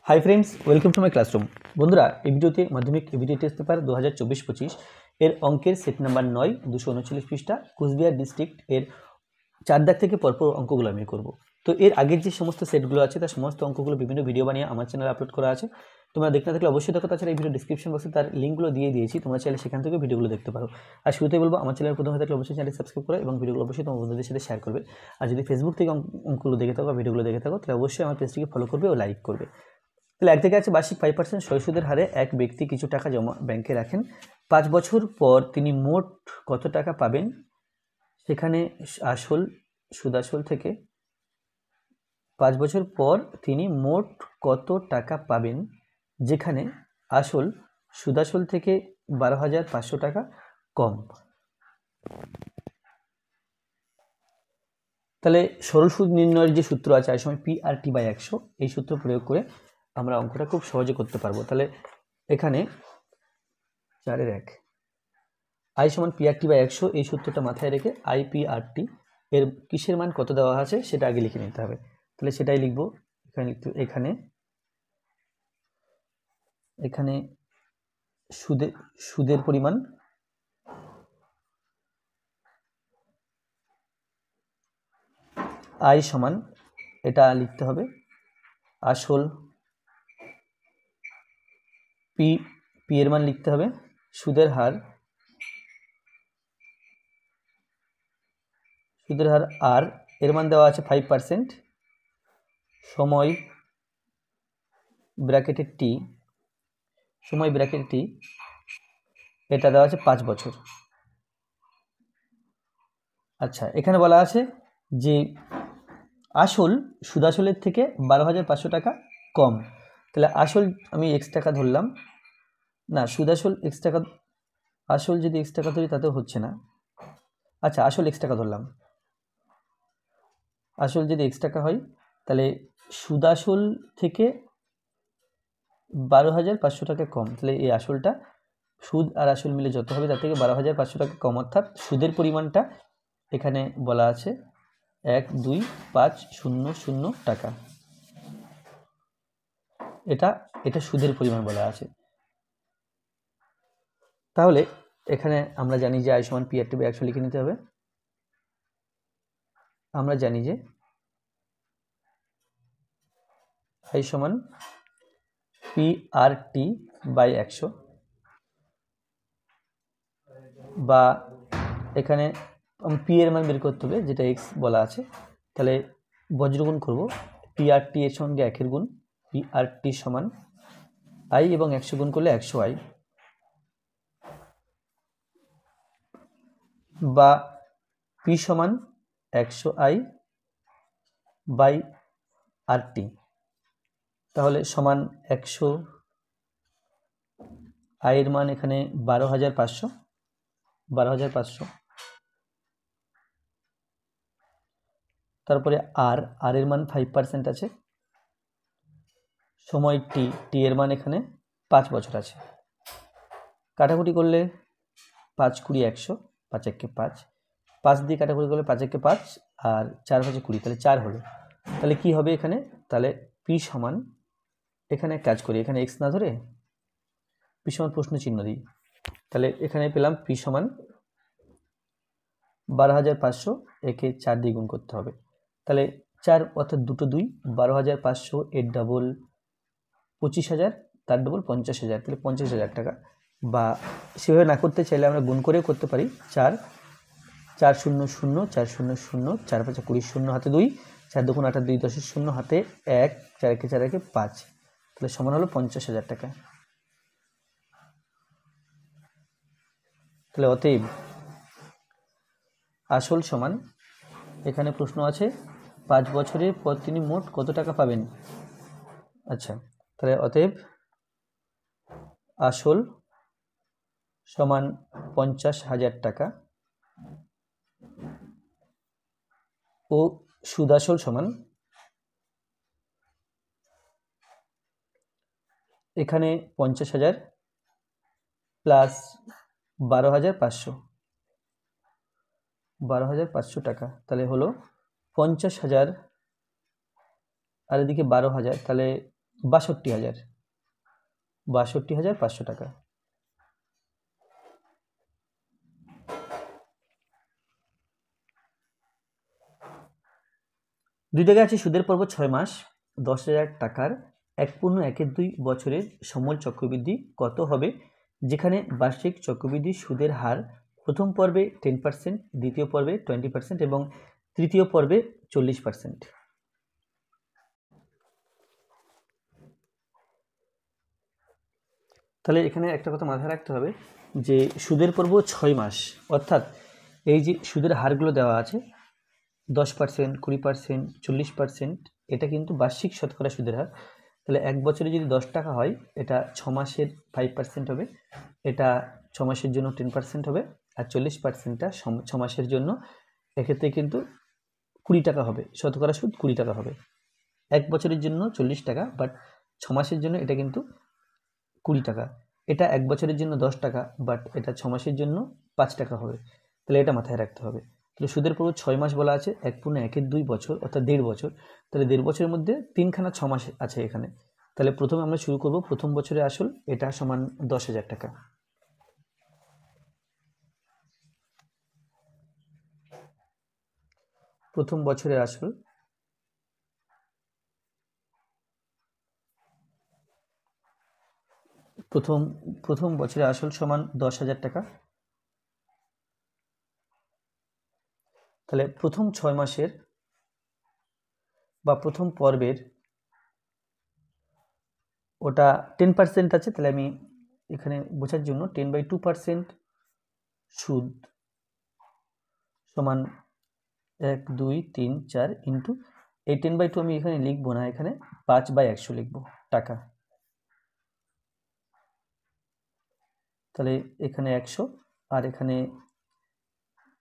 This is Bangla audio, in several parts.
Hi friends, welcome to my classroom. বন্ধুরা, এই ভিডিওতে মাধ্যমিক এবিটি টেস্ট পেপার 2024-25 এর অঙ্কের সেট নাম্বার 9 239 পৃষ্ঠা কুচবিহার ডিস্ট্রিক্ট এর 4 দাগ থেকে পরপর অঙ্কগুলো আমি করব। তো এর আগের যে সমস্ত সেটগুলো আছে তার সমস্ত অঙ্কগুলো বিভিন্ন ভিডিও বানিয়ে আমার চ্যানেলে আপলোড করা আছে। তোমরা দেখতে না থাকলে অবশ্যই দেখো, তাছাড়া এই ভিডিও ডিসক্রিপশন বক্সে তার লিঙ্কগুলো দিয়ে দিয়েছি, তোমরা চাইলে সেখান থেকে ভিডিওগুলো দেখতে পারো। আর শুরুতেই বলবো, আমার চ্যানেল প্রথম হয়ে থাকলে অবশ্যই চ্যানেল সাবস্ক্রাইব করো এবং ভিডিওগুলো অবশ্যই তোমার বন্ধুদের সাথে শেয়ার করবে। আর যদি ফেসবুক থেকে অঙ্কগুলো দেখে থাকো, ভিডিওগুলো দেখে থাকো, তাহলে অবশ্যই আমার পেজটিকে ফলো করবে ও লাইক করবে। তাহলে এক থেকে আছে বার্ষিক 5% সই সুদের হারে এক ব্যক্তি কিছু টাকা জমা ব্যাংকে রাখেন। 5 বছর পর তিনি মোট কত টাকা পাবেন, সেখানে আসল সুদাসল থেকে 5 বছর পর তিনি মোট কত টাকা পাবেন, যেখানে আসল সুদাসল থেকে 12,500 টাকা কম। তাহলে সরল সুদ নির্ণয়ের যে সূত্র আছে আই সমান PRT/100, এই সূত্র প্রয়োগ করে আমরা অঙ্কটা খুব সহজে করতে পারবো। তাহলে এখানে 4-এর 1 আই সমান PRT/100, এই সূত্রটা মাথায় রেখে IPRT এর কিসের মান কত দেওয়া আছে সেটা আগে লিখে নিতে হবে। তাহলে সেটাই লিখবো। এখানে এখানে সুদের পরিমাণ আই সমান, এটা লিখতে হবে আসল, পি এর মান লিখতে হবে, সুদের হার আর এর মান দেওয়া আছে 5%, সময় ব্র্যাকেটে টি, এটা দেওয়া আছে 5 বছর। আচ্ছা, এখানে বলা আছে যে আসল সুদাসলের থেকে 12,500 টাকা কম। তাহলে আসল আমি x টাকা ধরলাম, না সুদাসল x টাকা, আসল যদি x টাকা ধরি তাতেও হচ্ছে না। আচ্ছা, আসল x টাকা ধরলাম, আসল যদি x টাকা হয় তাহলে সুদাসল থেকে 12,500 টাকা কম। তাহলে এই আসলটা, সুদ আর আসল মিলে যত হবে তার থেকে 12,500 টাকা কম, অর্থাৎ সুদের পরিমাণটা এখানে বলা আছে 1,2,500 টাকা। এটা সুদের পরিমাণ বলা আছে। তাহলে এখানে আমরা জানি যে আই সমান PRT/100 লিখে নিতে হবে। আমরা জানি যে আই সমান PRT/100, বা এখানে পি এর মান বের করতে হবে যেটা x বলা আছে। তাহলে বজ্রগুণ করব, PRT এর সঙ্গে 1 এর গুণ, PRT সমান আই এবং 100 গুণ করলে 100i, বা P সমান 100i/RT। তাহলে সমান 100 i এর মান এখানে 12,500, তারপরে আর এর মান 5% আছে, সময় টি এর মান এখানে 5 বছর আছে। কাটাকুটি করলে 5 20 100, 5 1 5, 5 দিয়ে কাটাকুটি করলে 5 1 5 আর 4 5 20, তাহলে 4 হলো। তাহলে কি হবে এখানে, তাহলে পি সমান, এখানে কাজ করি, এখানে এক্স না ধরে পি সমান প্রশ্ন চিহ্ন দিই। তাহলে এখানে পেলাম পি সমান 12,500, একে 4 দিয়ে গুণ করতে হবে। তাহলে 4 অর্থাৎ দুটো 2, 12,500 এর ডবল 25,000, তার ডবল 50,000, তাহলে 50,000 টাকা। বা সেভাবে না করতে চাইলে আমরা গুণ করেও করতে পারি। 4 4 0 0 4 0 0 4 5 20 0 হাতে 2, 4 2 8 2 10 0 হাতে 1, 4 1 4 1 5, তাহলে সমান হলো 50,000 টাকা। তাহলে অতএব আসল সমান, এখানে প্রশ্ন আছে 5 বছরের পর তিনি মোট কত টাকা পাবেন। আচ্ছা, তাহলে অতএব আসল সমান 50,000 টাকা ও সুদাসল সমান, এখানে 50,000 প্লাস 12,500 টাকা, তাহলে হলো 50,000 আর এদিকে 12,000, তাহলে 62,500 টাকা। দুই জায়গায় আছে সুদের পর্ব 6 মাস 10,000 টাকার 1.12 বছরের সমল চক্রবৃদ্ধি কত হবে, যেখানে বার্ষিক চক্রবৃদ্ধি সুদের হার প্রথম পর্বে 10%, দ্বিতীয় পর্বে 20% এবং তৃতীয় পর্বে 40%। তাহলে এখানে একটা কথা মাথায় রাখতে হবে যে সুদের পর্ব 6 মাস, অর্থাৎ এই যে সুদের হারগুলো দেওয়া আছে 10%, 20%, 40%, এটা কিন্তু বার্ষিক শতকরা সুদের হার। তাহলে এক বছরে যদি 10 টাকা হয়, এটা 6 মাসের 5% হবে, এটা 6 মাসের জন্য 10% হবে, আর 40%টা 6 মাসের জন্য, এক্ষেত্রে কিন্তু 20 টাকা হবে, শতকরা সুদ 20 টাকা হবে। এক বছরের জন্য 40 টাকা, বাট 6 মাসের জন্য এটা কিন্তু 20 টাকা। এটা এক বছরের জন্য 10 টাকা, বাট এটা 6 মাসের জন্য 5 টাকা হবে। তাহলে এটা মাথায় রাখতে হবে। তাহলে সুদের পর্ব 6 মাস বলা আছে, 1.12 বছর, অর্থাৎ 1.5 বছর। তাহলে 1.5 বছরের মধ্যে 3খানা 6 মাস আছে এখানে। তাহলে প্রথমে আমরা শুরু করব প্রথম বছরের আসল, এটা সমান 10,000 টাকা। প্রথম বছরের আসল প্রথম বছরের আসল সমান 10,000 টাকা। তাহলে প্রথম 6 মাসের বা প্রথম পর্বের ওটা 10% আছে, তাহলে আমি এখানে বোঝার জন্য 10/2% সুদ সমান 1, 2, 3, 4 ইন্টু এই 10/2 আমি এখানে লিখবো না, এখানে 5/100 লিখবো টাকা। তাহলে এখানে 100 আর এখানে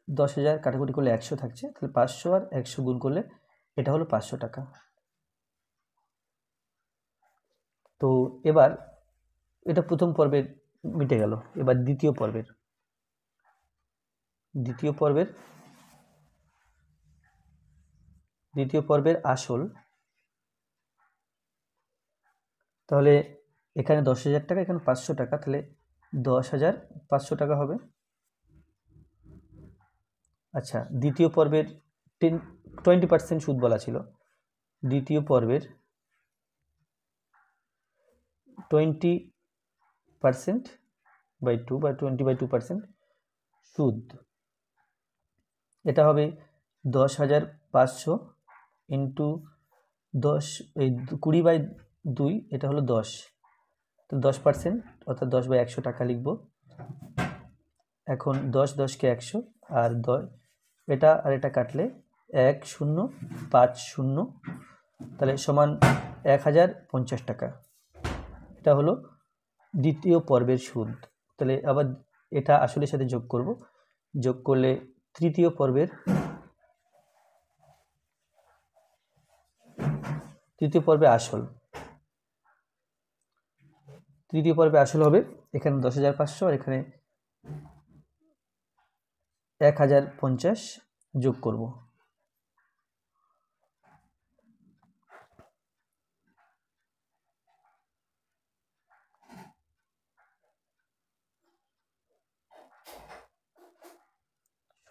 10,000 কাটাকুটি করলে 100 থাকছে, তাহলে 500 আর 100 গুণ করলে এটা হলো 500 টাকা। তো এবার এটা প্রথম পর্বের মিটে গেল। এবার দ্বিতীয় পর্বের আসল, তাহলে এখানে 10,000 টাকা, এখানে 500 টাকা, তাহলে 10,500 টাকা হবে। আচ্ছা, দ্বিতীয় পর্বের 20% সুদ বলা ছিল, দ্বিতীয় পর্বের 20/2 বা 20/2% সুদ, এটা হবে 10,500 ইন্টু 10, এই 20/2, এটা হলো 10, তো 10%, অর্থাৎ 10/100 টাকা লিখব। এখন 10কে 100 আর 10, এটা আর এটা কাটলে 1050, তাহলে সমান 1,050 টাকা। এটা হলো দ্বিতীয় পর্বের সুদ। তাহলে আবার এটা আসলের সাথে যোগ করব, যোগ করলে তৃতীয় পর্বে আসল, হবে এখানে 10,500 আর এখানে 1,050 যোগ করব।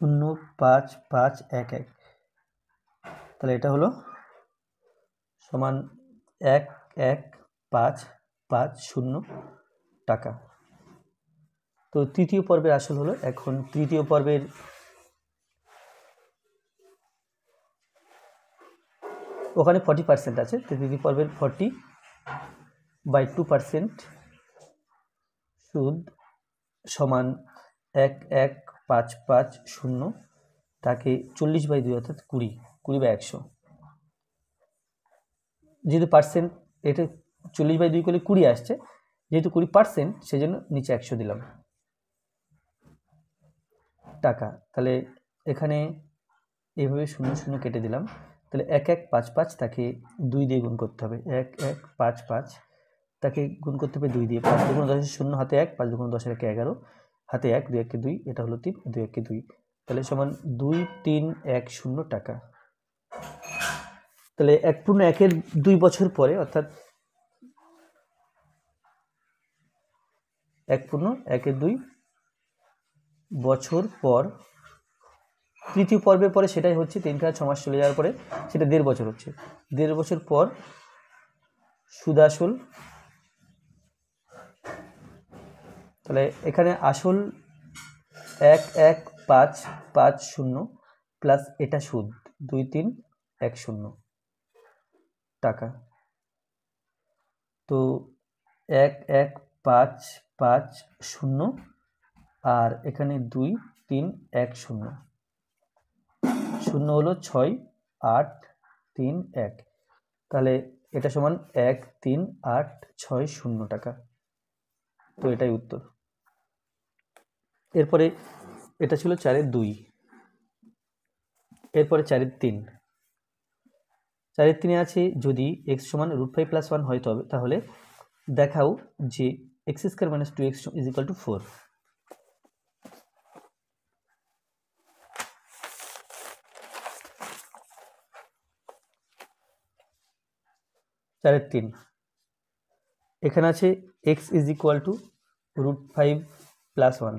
শূন্য 5,511, তাহলে এটা হলো সমান 1,1,550 টাকা। তো তৃতীয় পর্বের আসল হলো, এখন তৃতীয় পর্বের ওখানে 40% আছে, তো তৃতীয় পর্বের 40/2% সুদ সমান 1,1,550, তাকে 40/2 অর্থাৎ 20/100। যেহেতু পার্সেন্ট, এটা 40/2 করলে 20 আসছে, যেহেতু 20%, সেজন্য নিচে 100 দিলাম টাকা। তাহলে এখানে এইভাবে 0 কেটে দিলাম, তাহলে 1,1,550 তাকে 2 দিয়ে গুণ করতে হবে, 1,1,550 তাকে গুণ করতে হবে 2 দিয়ে, 5 2 10 0 হাতে 1, 5 2 10 1 11 হাতে 1, 2 1 2, এটা হলো 3, 2 1 2, তাহলে সমান 2,310 টাকা। তাহলে 1.1 এর 2 বছর পরে, অর্থাৎ 1.1 বছর পর, তৃতীয় পর্বের পরে সেটাই হচ্ছে 3 থেকে 6 মাস চলে যাওয়ার পরে সেটা 1.5 বছর হচ্ছে, 1.5 বছর পর সুদাসল, তাহলে এখানে আসল 11550 প্লাস এটা সুদ 2310 টাকা, তো 11550 আর এখানে 2310, শূন্য হলো 6831, তাহলে এটা সমান 13860 টাকা। তো এটাই উত্তর। এরপরে এটা ছিল 4-এর 2, এরপরে 4-এর 3। 4-এর 3-এ আছে যদি x সমান √5 + 1 হয় তবে তাহলে দেখাও যে x² - 2x = 4। 4-এর 3 এখানে আছে x = √5 + 1,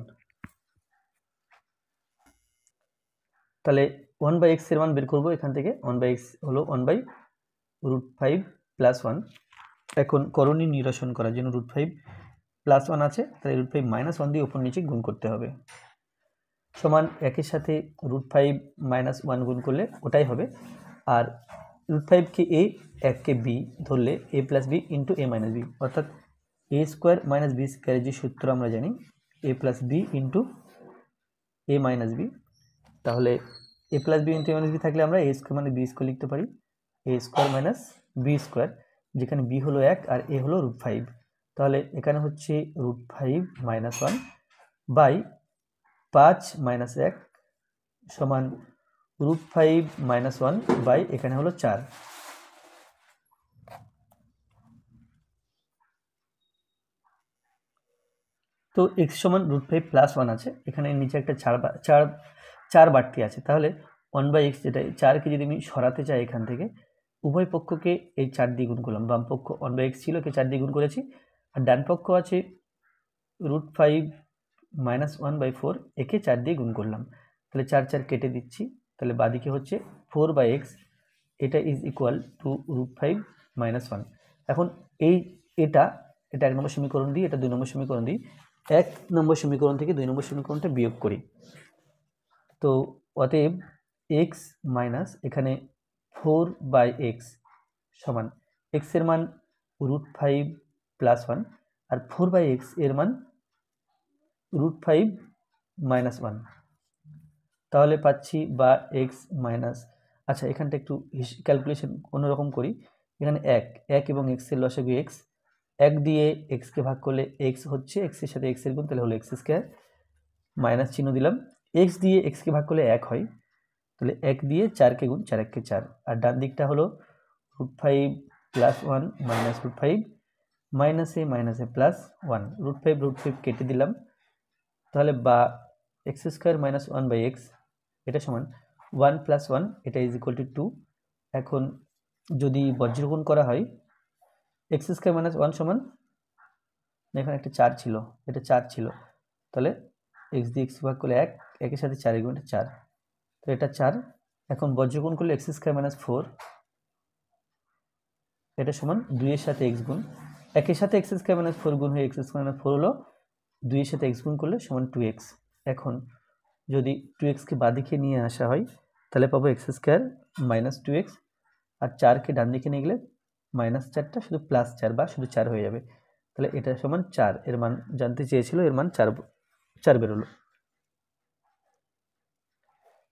তাহলে 1/x এর মান বের করব এখান থেকে। 1/x হলো 1/√5 + 1। এখন করণীয় নিরসন করার জন্য √5 + 1 আছে, তাহলে √5 - 1 দিয়ে উপর নিচে গুণ করতে হবে, সমান একের সাথে √5 - 1 গুণ করলে ওটাই হবে। আর √5 কে a, 1 কে b ধরলে a + b × a - b, অর্থাৎ a² - b² যে সূত্র আমরা জানি a + b × a - b, তাহলে a + b × a - b থাকলে আমরা a² - b² লিখতে পারি, a² - b², যেখানে b হলো 1 আর a হলো √5, তাহলে এখানে হচ্ছে √5 - 1 বাই 5 - 1 সমান √5 - 1 বাই এখানে হলো 4। তো x সমান √5 + 1 আছে, এখানে নিচে একটা 4 বাড়তি আছে, তাহলে 1/x যেটা 4কে যদি আমি সরাতে চাই এখান থেকে, উভয় পক্ষকে এই 4 দিয়ে গুণ করলাম, বাম পক্ষ 1/x ছিল, কে 4 দিয়ে গুণ করেছি, আর ডান পক্ষ আছে √5 - 1/4, একে 4 দিয়ে গুণ করলাম, তাহলে 4 4 কেটে দিচ্ছি, তাহলে বাদিকে হচ্ছে 4/x, এটা = √5 - 1। এখন এটা 1 নম্বর সমীকরণ দিই, এটা 2 নম্বর সমীকরণ দিই, 1 নম্বর সমীকরণ থেকে 2 নম্বর সমীকরণটা বিয়োগ করি, তো অতএব x মাইনাস এখানে 4/x সমান x এর মান √5 + 1 আর 4/x এর মান √5 - 1, তাহলে পাচ্ছি বা x মাইনাস, আচ্ছা এখানটা একটু ক্যালকুলেশন অন্যরকম করি, এখানে 1 এবং x এর লসাগু x, 1 দিয়ে x কে ভাগ করলে x হচ্ছে, x এর সাথে x এর গুণ, তাহলে হলো x², মাইনাস চিহ্ন দিলাম, x দিয়ে x কে ভাগ করলে 1 হয়, তাহলে 1 দিয়ে 4 কে গুণ, 4 × 1 = 4, আর ডান দিকটা হলো √5 + 1 মাইনাস √5 মাইনাসে মাইনাসে প্লাস 1, √5 কেটে দিলাম, তাহলে বা x² - 1/x এটা সমান 1 + 1, এটা = 2। এখন যদি বজ্রগুণ করা হয় x² - 1 সমান, এখানে একটা 4 ছিল, এটা 4 ছিল, তাহলে x দিয়ে x ভাগ করলে 1, 1 এর সাথে 4 গুণ, এটা 4, তো এটা 4। এখন বজ্রগুণ করলে x² - 4, এটা সমান 2 এর সাথে x গুণ, 1 এর সাথে x² - 4 গুণ হয়ে x² - 4 হলো, 2 এর সাথে x গুণ করলে সমান 2x। এখন যদি 2x কে বাদিকে নিয়ে আসা হয় তাহলে পাবো x² - 2x, আর 4 কে ডান দিকে নিয়ে গেলে -4টা শুধু +4 বা শুধু 4 হয়ে যাবে, তাহলে এটা সমান 4, এর মান জানতে চেয়েছিল, এর মান 4 বেরোলো।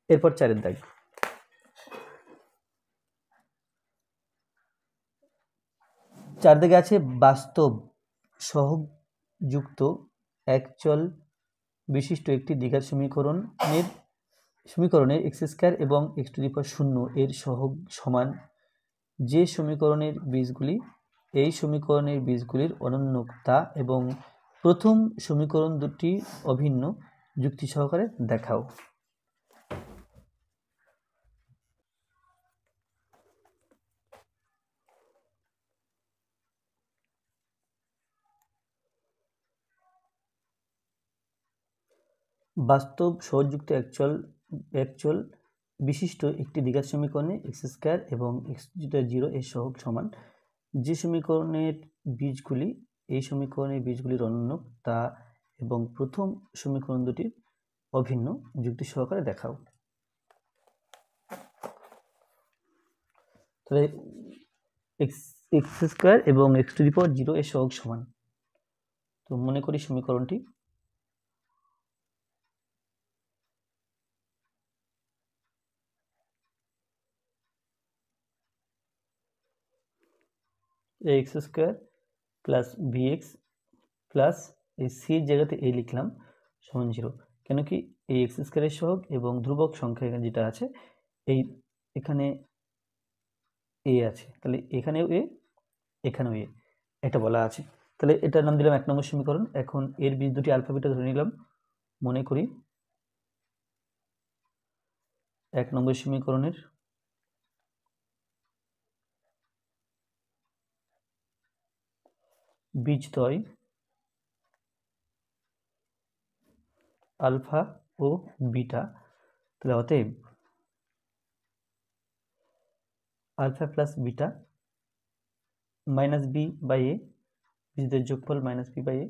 এরপর 4-এর দাগ, 4 দাগে আছে বাস্তব সহগযুক্ত একচল বিশিষ্ট একটি দ্বিঘাত সমীকরণের x² এবং x⁴ এর সহগ সমান যে সমীকরণের বীজগুলি এই সমীকরণের বীজগুলির অনন্যতা এবং প্রথম সমীকরণ দুটি অভিন্ন যুক্তি সহকারে দেখাও। বাস্তব সহজযুক্ত অ্যাকচুয়াল বিশিষ্ট একটি দ্বিঘাত সমীকরণে এক্স স্কোয়ার এবং এক্স জিরো এর সহগ সমান। যে সমীকরণের বীজগুলি এই সমীকরণের বীজগুলির অনন্য তা এবং প্রথম সমীকরণ দুটির অভিন্ন যুক্তি সহকারে দেখাও। তাহলে এক্স স্কোয়ার এবং x to the power zero এর সহগ সমান। তো মনে করি সমীকরণটি x square plus bx plus এই সি এর জায়গাতে এ লিখলাম সমান 0, কেন কি এই এক্স স্কোয়ারের সহগ এবং ধ্রুবক সংখ্যা এখানে যেটা আছে এই এখানে এ আছে, তাহলে এখানেও এ এখানেও এ, এটা বলা আছে। তাহলে এটার নাম দিলাম 1 নম্বর সমীকরণ। এখন এর বীজ দুটি আলফা বিটা ধরে নিলাম। মনে করি 1 নম্বর সমীকরণের বীজদ্বয় আলফা ও বিটা। তাহলে অতএব alpha plus beta minus B by A, বীজদের যোগফল মাইনাস বি বাই এ,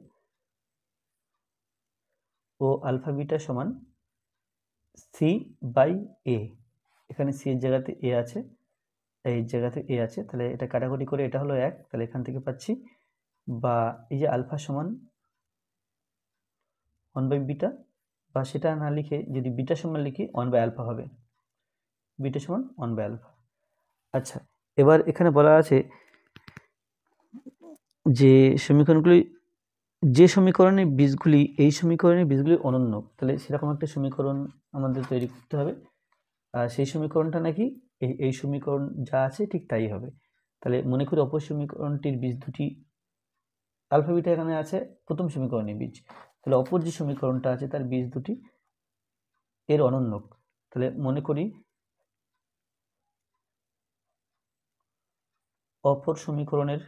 ও আলফা বিটা সমান সি বাই এ। এখানে সি এর জায়গাতে এ আছে, এই জায়গাতে এ আছে, তাহলে এটা কাটাকুটি করে এটা হলো 1, তাহলে এখান থেকে পাচ্ছি বা এই যে আলফা সমান 1 বাই বিটা, বা সেটা না লিখে যদি বিটা সমান লিখি 1 বাই আলফা হবে, বিটা সমান 1 বাই আলফা। আচ্ছা, এবার এখানে বলা আছে যে সমীকরণগুলি যে সমীকরণের বীজগুলি এই সমীকরণের বীজগুলি অনন্য, তাহলে সেরকম একটা সমীকরণ আমাদের তৈরি করতে হবে। আর সেই সমীকরণটা নাকি এই সমীকরণ যা আছে ঠিক তাই হবে। তাহলে মনে করি অপর সমীকরণটির বীজ দুটি আলফা বিটা এখানে আছে প্রথম সমীকরণের বীজ, তাহলে অপর যে সমীকরণটা আছে তার বীজ দুটি এর অনন্য। তাহলে মনে করি অপর সমীকরণের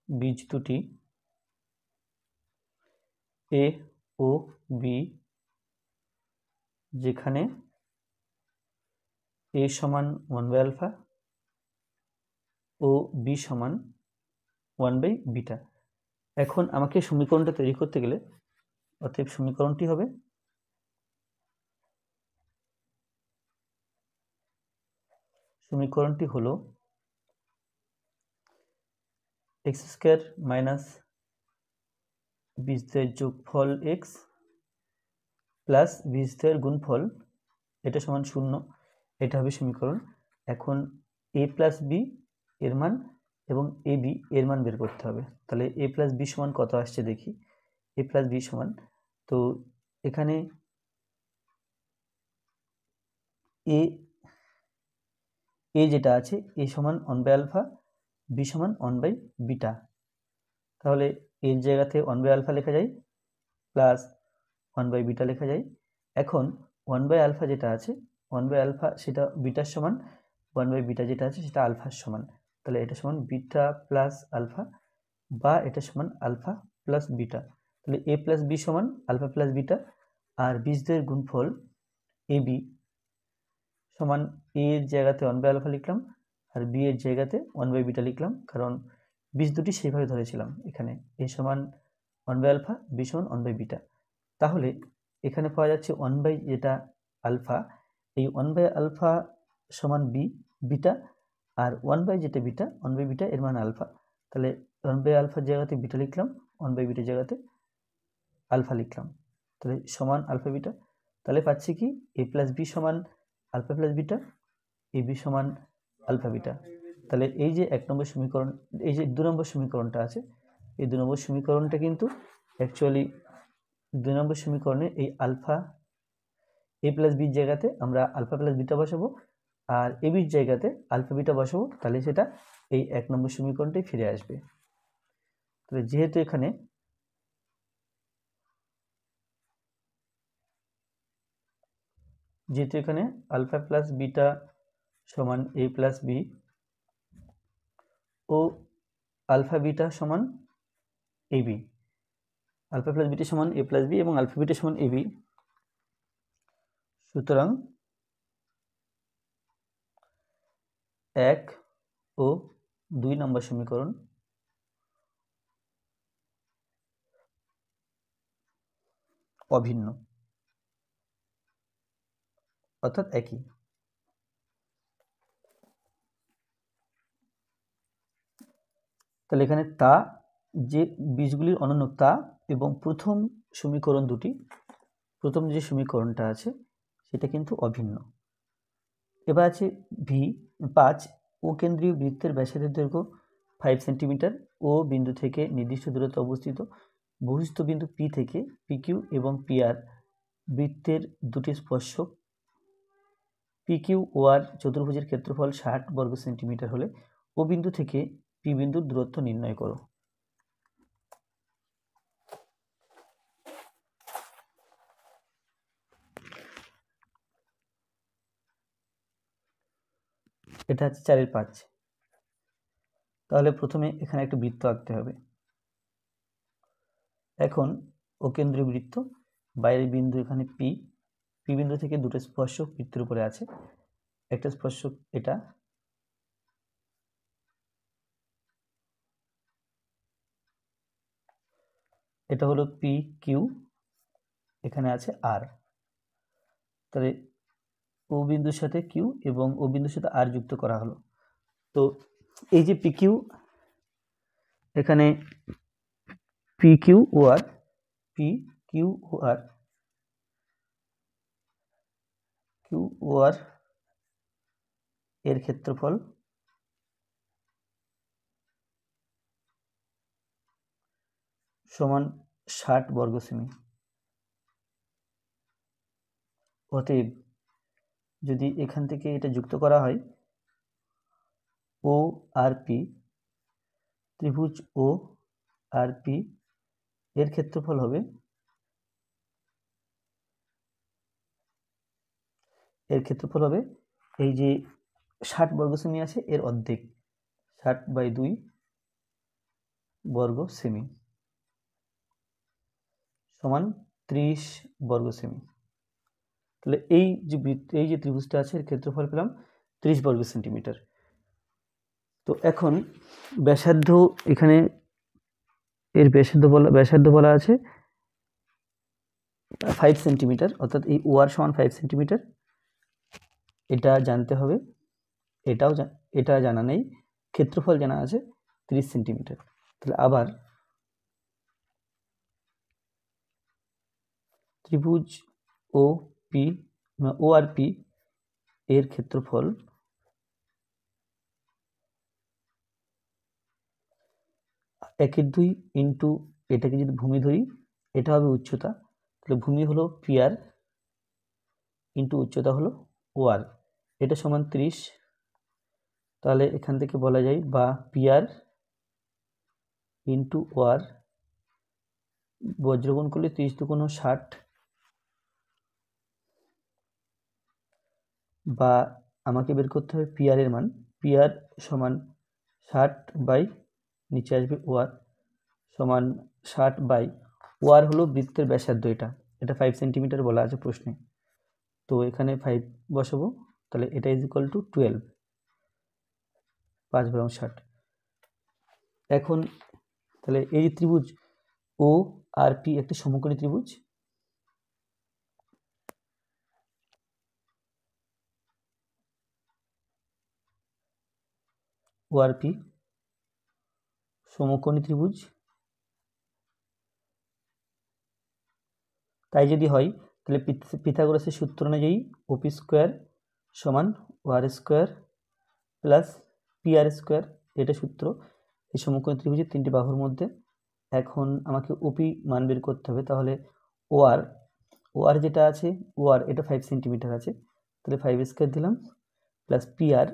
বীজ দুটি এ ও বি, যেখানে এ সমান 1 বাই আলফা ও বি সমান 1 বাই বিটা। এখন আমাকে সমীকরণটা তৈরি করতে গেলে অতএব সমীকরণটি হবে হলো এক্স স্কোয়ার মাইনাস বীজদের যোগফল এক্স প্লাস বীজদের গুণফল, এটা সমান 0, এটা হবে সমীকরণ। এখন এ প্লাস বি এর মান এবং এ বি এর মান বের করতে হবে। তাহলে এ প্লাস বি সমান কত আসছে দেখি। এ প্লাস বি সমান, তো এখানে এ যেটা আছে এ সমান 1 বাই আলফা, বি সমান 1 বাই বিটা, তাহলে এর জায়গাতে 1 বাই আলফা লেখা যায় প্লাস 1 বাই বিটা লেখা যায়। এখন 1 বাই আলফা যেটা আছে 1 বাই আলফা সেটা বিটার সমান, 1 বাই বিটা যেটা আছে সেটা আলফার সমান, তাহলে এটা সমান বিটা প্লাস আলফা, বা এটা সমান আলফা প্লাস বিটা। তাহলে এ প্লাস বি সমান আলফা প্লাস বিটা, আর বীজদ্বয়ের গুণফল এ বি সমান এ এর জায়গাতে 1 বাই আলফা লিখলাম আর বি এর জায়গাতে 1 বাই বিটা লিখলাম, কারণ বীজ দুটি সেইভাবে ধরেছিলাম। এখানে এ সমান 1 বাই আলফা, বি সমান 1 বাই বিটা, তাহলে এখানে পাওয়া যাচ্ছে 1 বাই যেটা আলফা, এই 1 বাই আলফা সমান বি বিটা, আর 1 বাই যেটা বিটা 1 বাই বিটা এর মান আলফা, তাহলে 1 বাই আলফার জায়গাতে বিটা লিখলাম, 1 বাই বিটার জায়গাতে আলফা লিখলাম, তাহলে সমান আলফা বিটা। তাহলে পাচ্ছি কি এ প্লাস বি সমান alpha plus beta, A B সমান আলফা বিটা। তাহলে এই যে 1 নম্বর সমীকরণ, এই যে 2 নম্বর সমীকরণটা আছে, এই 2 নম্বর সমীকরণটা কিন্তু অ্যাকচুয়ালি 2 নম্বর সমীকরণে এই আলফা এ প্লাস বির জায়গাতে আমরা আলফা প্লাস বিটা বসাবো, আর এ বির জায়গাতে আলফা বিটা বসাবো, তাহলে সেটা এই 1 নম্বর সমীকরণটাই ফিরে আসবে। তাহলে যেহেতু এখানে যেহেতু এখানে আলফা প্লাস বিটা সমান a plus B O alpha beta সমান A B, alpha plus beta সমান এ প্লাস বি এবং আলফা বিটা সমান এ বি, সুতরাং 1 ও 2 নম্বর সমীকরণ অভিন্ন, অর্থাৎ একই। তাহলে এখানে তা যে বীজগুলির অনন্য তা এবং প্রথম সমীকরণ দুটি, প্রথম যে সমীকরণটা আছে সেটা কিন্তু অভিন্ন। এবার আছে ভি 5, ও কেন্দ্রীয় বৃত্তের ব্যাসার্ধের দৈর্ঘ্য 5 সেন্টিমিটার, ও বিন্দু থেকে নির্দিষ্ট দূরত্বে অবস্থিত বহিস্থ বিন্দু পি থেকে পিকিউ এবং পিআর বৃত্তের দুটি স্পর্শক পিকিউ ও আর চতুর্ভুজের ক্ষেত্রফল 60 বর্গ সেন্টিমিটার হলে ও বিন্দু থেকে পি বিন্দুর দূরত্ব নির্ণয় করো। এটা হচ্ছে 4-এর 5। তাহলে প্রথমে এখানে একটা বৃত্ত আঁকতে হবে। এখন ও কেন্দ্রীয় বৃত্ত, বাইরের বিন্দু এখানে পি, পি বিন্দু থেকে দুটো স্পর্শক বৃত্তের উপরে আছে। একটা স্পর্শক এটা, এটা হলো পি কিউ, এখানে আছে আর। তাহলে ও বিন্দুর সাথে কিউ এবং ও বিন্দুর সাথে আর যুক্ত করা হলো। তো এই যে পি কিউ, এখানে পি কিউ ও আর, পি কিউ ও আর, কিউ ও আর এর ক্ষেত্রফল সমান 60 বর্গ সেমি। অতএব যদি এখান থেকে এটা যুক্ত করা হয়, ও আর পি, ত্রিভুজ ও আর পি এর ক্ষেত্রফল হবে, এর ক্ষেত্রফল হবে এই যে 60 বর্গ সেমি আছে এর অর্ধেক, 60/2 বর্গ সেমি সমান 30 বর্গ সেমি। তাহলে এই যে ত্রিভুজটা আছে এর ক্ষেত্রফল পেলাম 30 বর্গ সেন্টিমিটার। তো এখন ব্যাসার্ধ, এখানে এর ব্যাসার্ধ বলা আছে 5 সেন্টিমিটার, অর্থাৎ এই ও আর সমান 5 সেন্টিমিটার। এটা জানতে হবে, এটা জানা নেই। ক্ষেত্রফল জানা আছে 30 সেন্টিমিটার। তাহলে আবার ত্রিভুজ ও পি ও আর পি এর ক্ষেত্রফল একের 2 ইন্টু এটাকে যদি ভূমি ধরি, এটা হবে উচ্চতা, তাহলে ভূমি হলো পি আর ইন্টু উচ্চতা হলো ও আর, এটা সমান 30। তাহলে এখান থেকে বলা যায় বা পি আর ইন্টু ও আর, বজ্রগুণ করলে 30 × 2 = 60, বা আমাকে বের করতে হবে পি আর এর মান। পি আর সমান 60 বাই নিচে আসবে ও আর সমান 60 বাই ও আর হলো বৃত্তের ব্যাসার্ধ, এটা 5 সেন্টিমিটার বলা আছে প্রশ্নে। তো এখানে 5 বসাবো, তাহলে এটা ইজ ইকুয়াল টু 12, 5 × 60। এখন তাহলে এই যে ত্রিভুজ ও আর পি একটি সমকোণী ত্রিভুজ, ও আর পি সমকোণী ত্রিভুজ। তাই যদি হয় তাহলে পিথাগোরাসের সূত্র অনুযায়ী ওপি স্কোয়ার সমান ও আর square plus P R square, এটা সূত্র এই সমকোণী ত্রিভুজের 3টি বাহুর মধ্যে। এখন আমাকে ওপি মান বের করতে হবে। তাহলে ও আর যেটা আছে, ও আর এটা 5 সেন্টিমিটার আছে, তাহলে 5 স্কোয়ার দিলাম প্লাস পি আর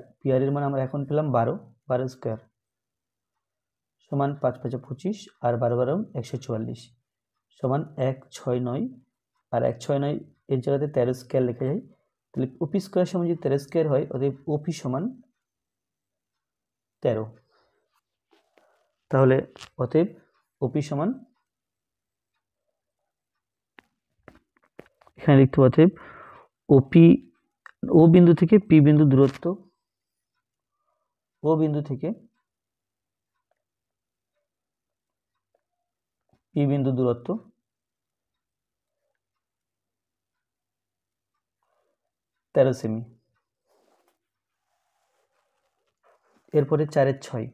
এর মান আমরা এখন পেলাম 12 স্কোয়ার সমান 5 × 5 = 25 আর 12 × 12 = 144 সমান 169, আর 169 এর জায়গাতে 13 স্কোয়ার লেখা যায়, তাহলে ওপি স্কোয়ার সমান যদি 13 স্কোয়ার হয়, অতএব ওপি সমান 13। তাহলে অতএব ওপি সমান, এখানে লিখতে অতএব ওপি, ও বিন্দু থেকে পি বিন্দু দূরত্ব, ও বিন্দু থেকে পি বিন্দু দূরত্ব 13 সেমি। এরপরে 4-এর 6,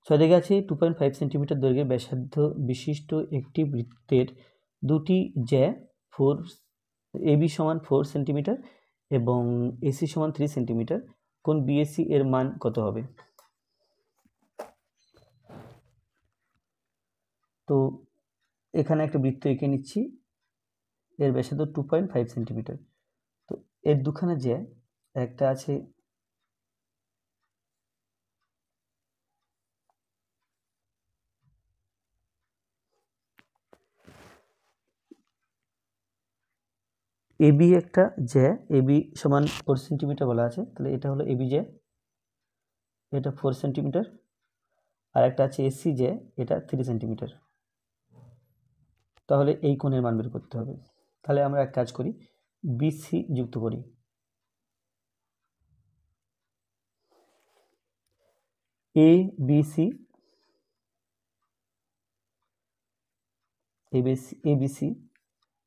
6 দিকে আছে 2.5 সেন্টিমিটার দৈর্ঘ্যের ব্যাসার্ধ বিশিষ্ট একটি বৃত্তের দুটি জ্যা এবি সমান 4 সেন্টিমিটার এবং এসি সমান 3 সেন্টিমিটার, কোণ বিএসি এর মান কত হবে? তো এখানে একটা বৃত্ত এঁকে নিচ্ছি, এর ব্যাসার্ধ 2.5 সেন্টিমিটার। তো এর দুখানা জ্যা, একটা আছে এবি, একটা জ্যা এবি সমান 4 সেন্টিমিটার বলা আছে, তাহলে এটা হলো এবি জ্যা, এটা 4 সেন্টিমিটার, আর একটা আছে এসি জ্যা, এটা 3 সেন্টিমিটার। তাহলে এই কোণের মান বের করতে হবে। তাহলে আমরা এক কাজ করি, বিসি যুক্ত করি। এবিসি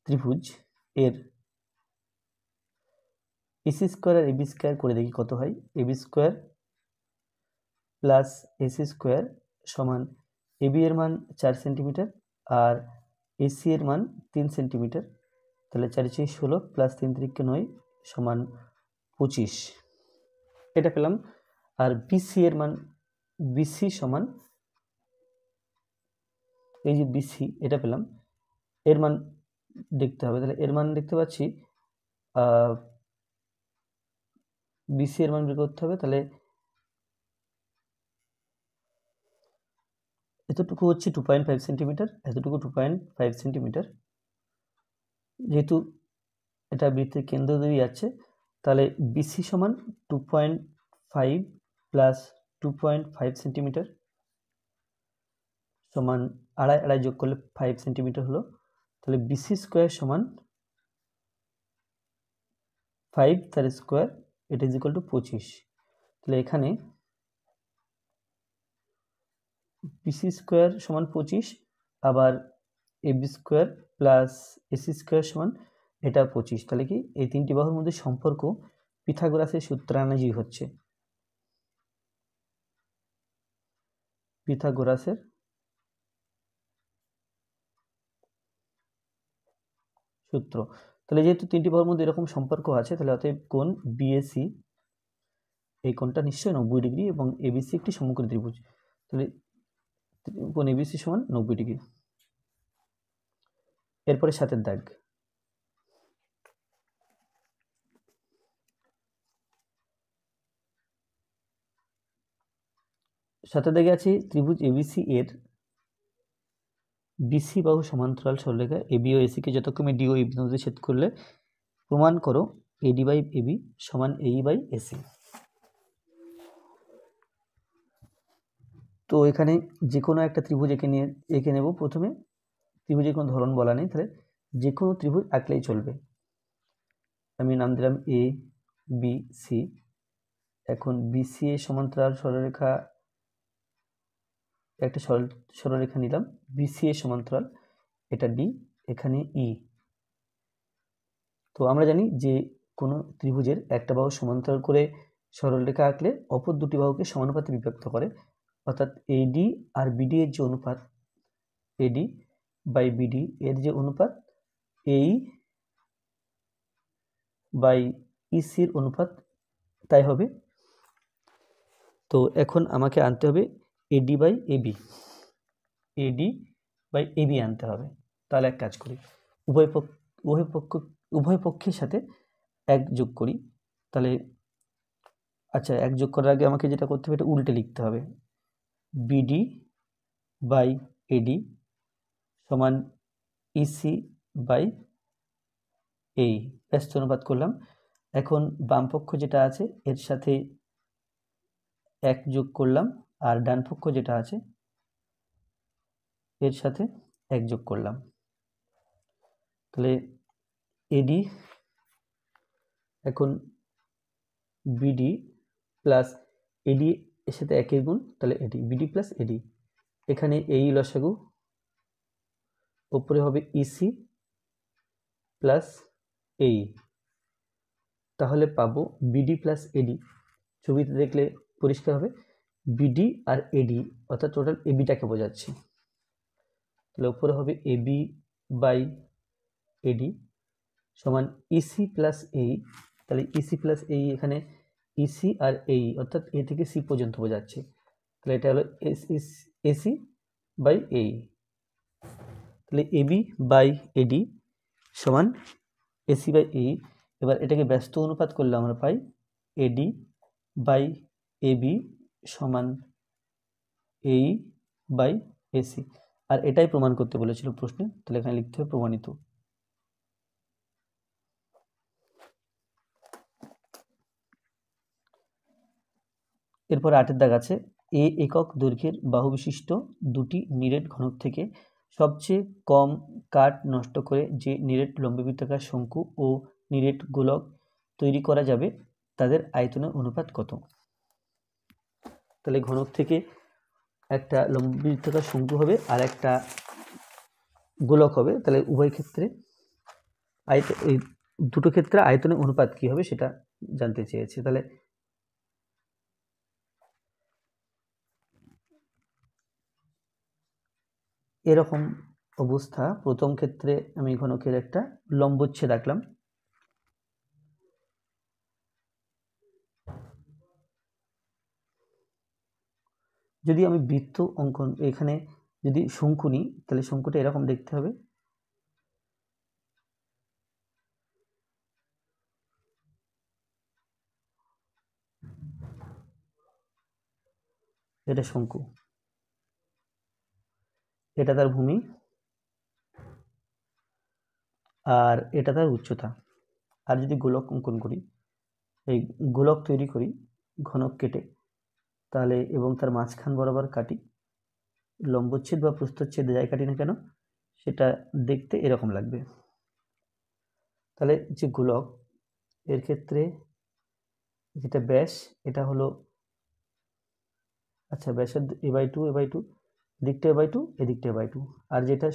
ত্রিভুজ এর এসি স্কোয়ার আর এবি স্কোয়ার করে দেখি কত হয়। AB square plus AC square সমান এবি এর মান 4 সেন্টিমিটার আর এসি এর মান 3 সেন্টিমিটার, তাহলে 4×16 প্লাস 3×9 সমান 25, এটা পেলাম। আর বিসি এর মান, বিসি সমান, এই যে বিসি এটা পেলাম, এর মান দেখতে হবে। তাহলে এর মান দেখতে পাচ্ছি, বিসি এর মান বের করতে হবে। তাহলে এতটুকু হচ্ছে 2.5 সেন্টিমিটার, এতটুকু 2.5 সেন্টিমিটার। যেহেতু এটা বৃত্তের কেন্দ্র দিয়ে যাচ্ছে, তাহলে বিসি সমান 2.5 প্লাস 2.5 সেন্টিমিটার সমান আড়াই, আড়াই যোগ করলে 5 সেন্টিমিটার হলো। তাহলে বিসি স্কোয়ার সমান 5 তার স্কোয়ার, এটা ইজ ইকুয়াল টু 25। তাহলে এখানে বিসি স্কোয়ার সমান 25, আবার AB square plus AC square সমান এটা 25। তাহলে কি এই তিনটি বাহুর মধ্যে সম্পর্ক পিথাগোরাসের সূত্রানুযায়ী হচ্ছে, পিথাগোরাসের সূত্র। তাহলে যেহেতু তিনটি বাহুর মধ্যে এরকম সম্পর্ক আছে, তাহলে অতএব কোণ বিএসি, এই কোণটা নিশ্চয়ই 90 ডিগ্রি এবং এবিসি একটি সমকোণী ত্রিভুজ, তাহলে কোণ এবিসি সমান 90 ডিগ্রি। এরপরে 7-এর দাগ, সাথে দাগে আছে ত্রিভুজ এবিসি এর বিসি বাহু সমান্তরাল সরলরেখা এবি ও এসি কে যথাক্রমে ডি ও ই বিন্দুতে ছেদ করলে প্রমাণ করো এডি বাই এবি সমান এই বাই এসি। তো এখানে যে কোনো একটা ত্রিভুজ এঁকে নেব। প্রথমে ত্রিভুজের কোনো ধরন বলা নেই, তাহলে যে কোনো ত্রিভুজ আঁকলেই চলবে। আমি নাম দিলাম এ বি সি। এখন বিসি এর সমান্তরাল সরলরেখা, একটা সরলরেখা নিলাম বিসি এর সমান্তরাল, এটা ডি, এখানে ই। তো আমরা জানি যে কোনো ত্রিভুজের একটা বাহু সমান্তরাল করে সরলরেখা আঁকলে অপর দুটি বাহুকে সমানুপাতে বিভক্ত করে, অর্থাৎ এডি আর বিডি এর যে অনুপাত, এডি বাই বিডি এর যে অনুপাত, এই বাই ইসির অনুপাত তাই হবে। তো এখন আমাকে আনতে হবে AD by AB, AD by AB আনতে হবে। তাহলে এক কাজ করি, উভয় পক্ষের সাথে এক যোগ করি। তাহলে আচ্ছা, এক যোগ করার আগে আমাকে যেটা করতে হবে, এটা উল্টে লিখতে হবে, বিডি বাই এডি সমান ইসি বাই এই ব্যস্ত অনুপাত করলাম। এখন বাম পক্ষ যেটা আছে এর সাথে 1 যোগ করলাম, আর ডান পক্ষ যেটা আছে এর সাথে 1 যোগ করলাম। তাহলে এডি এখন বিডি প্লাস এডি এর সাথে 1 গুণ, তাহলে এডি বিডি প্লাস এডি। এখানে এই লসাগু, উপরে হবে ইসি প্লাস এই, তাহলে পাবো বিডি প্লাস এডি। ছবিতে দেখলে পরিষ্কার হবে বিডি আর এডি অর্থাৎ টোটাল এবিটাকে বোঝাচ্ছে। তাহলে উপরে হবে এবি বাই এডি সমান ইসি প্লাস এই। তাহলে ইসি প্লাস এই, এখানে ইসি আর এই অর্থাৎ এ থেকে সি পর্যন্ত বোঝাচ্ছে। তাহলে এটা হলো এসি বাই এই। তাহলে এবি বাই এডি সমান এসি বাই এই। এবার এটাকে ব্যস্ত অনুপাত করলে আমরা পাই এডি বাই এবি সমান এই বাই এসি। আর এটাই প্রমাণ করতে বলেছিল প্রশ্নে, তাহলে এখানে লিখতে হবে প্রমাণিত। এরপর 8 দাগ আছে, এ একক দৈর্ঘ্যের বাহু বিশিষ্ট দুটি নিরেট ঘনক থেকে সবচেয়ে কম কাঠ নষ্ট করে যে নিরেট লম্ববৃত্তাকার শঙ্কু ও নিরেট গোলক তৈরি করা যাবে তাদের আয়তনের অনুপাত কত? তাহলে ঘনক থেকে একটা লম্ববৃত্তাকার শঙ্কু হবে আর একটা গোলক হবে, তাহলে উভয় ক্ষেত্রে এই দুটো ক্ষেত্রে আয়তনের অনুপাত কি হবে সেটা জানতে চেয়েছে। তাহলে এরকম অবস্থা, প্রথম ক্ষেত্রে আমি ঘনকের একটা লম্বচ্ছেদ আঁকলাম। যদি আমি বৃত্ত অঙ্কন, এখানে যদি শঙ্কু নিই তাহলে শঙ্কুটা এরকম দেখতে হবে। এটা শঙ্কু, এটা তার ভূমি, আর এটা তার উচ্চতা। আর যদি গোলক অঙ্কন করি, এই গোলক তৈরি করি ঘনক কেটে, তাহলে এবং তার মাঝখান বরাবর কাটি, লম্বচ্ছেদ বা প্রস্থচ্ছেদ যাই কাটি না কেন সেটা দেখতে এরকম লাগবে। তাহলে যে গোলক, এর ক্ষেত্রে যেটা ব্যাস এটা হলো, আচ্ছা ব্যাসের a/2 a/2, এদিকটা a/2 এদিকটা a/2। আর যেটা